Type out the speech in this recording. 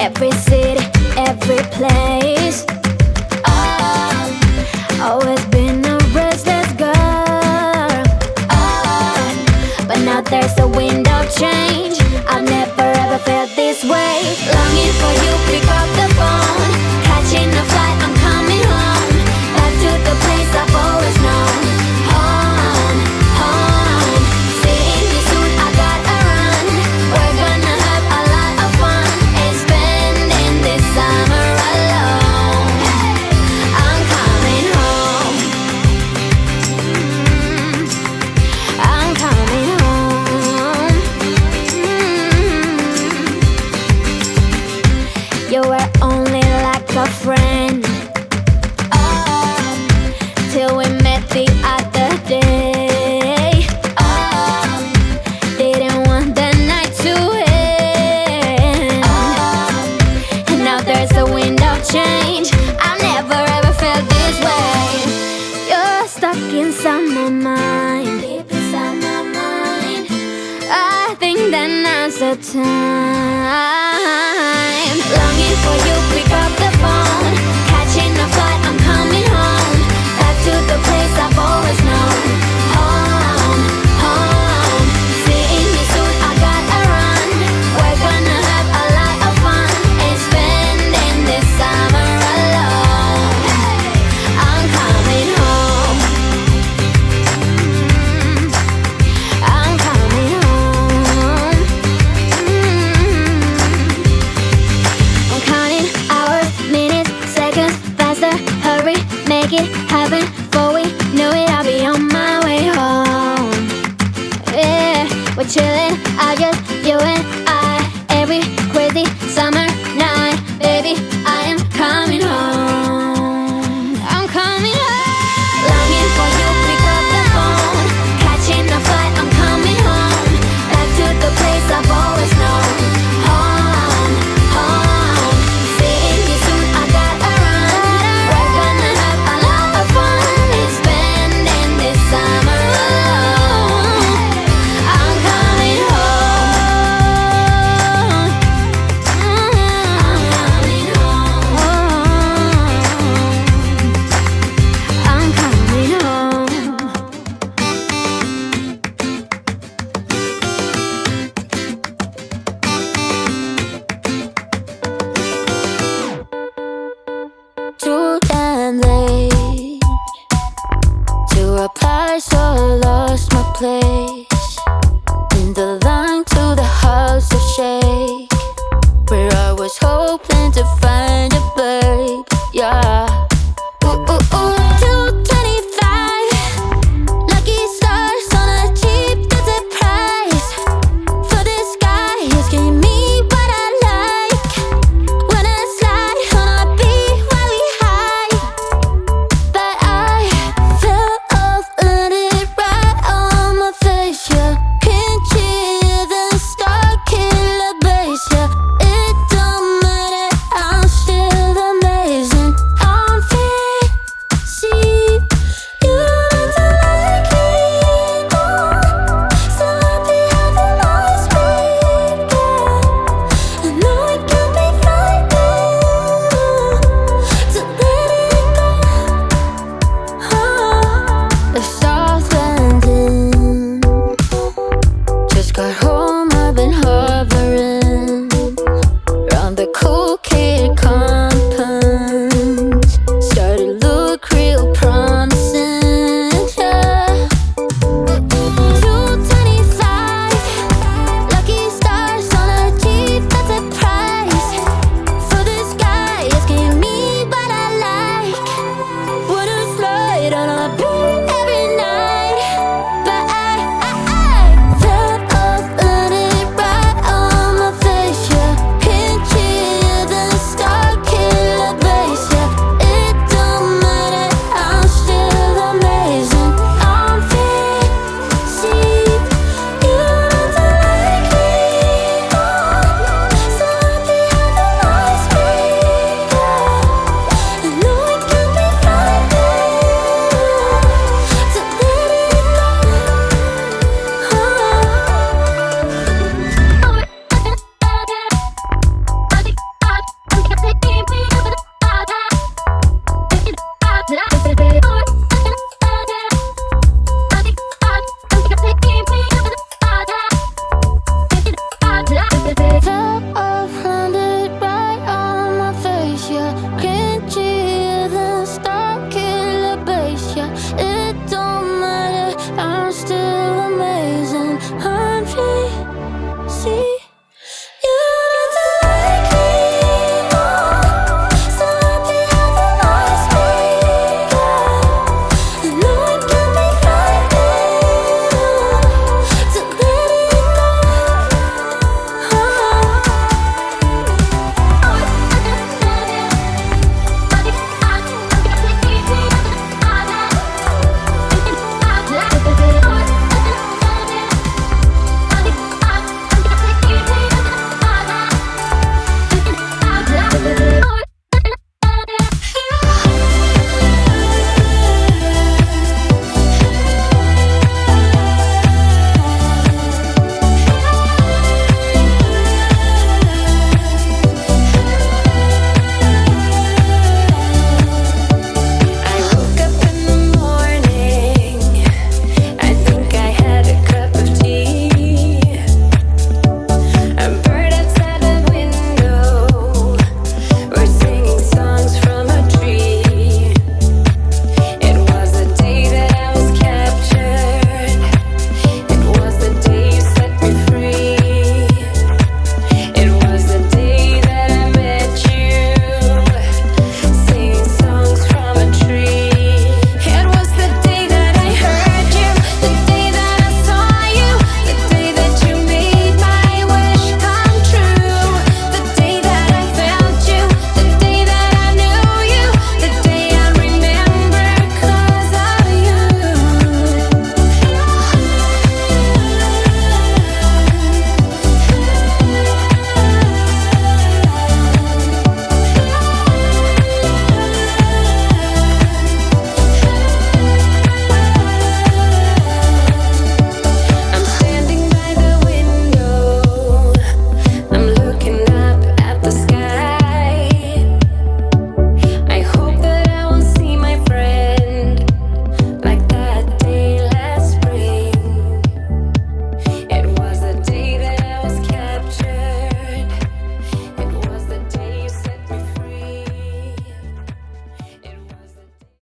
every city, every place. Oh, always been a restless girl. Oh, but now there's a wind of change. I've never ever felt this way. Longing for you, pick up the phone. Catching a flight, I'm coming home. Back to the place I've always known. Home, home. Seeing you soon, I gotta run. We're gonna have a lot of fun and spending this summer alone. I'm coming home. I'm coming home. You were only like a friend. Oh, till we met the other day. Oh, didn't want the night to end. Oh, and now there's a wind of change. I've never ever felt this way. You're stuck inside my mind, deep inside my mind. I think that now's the time.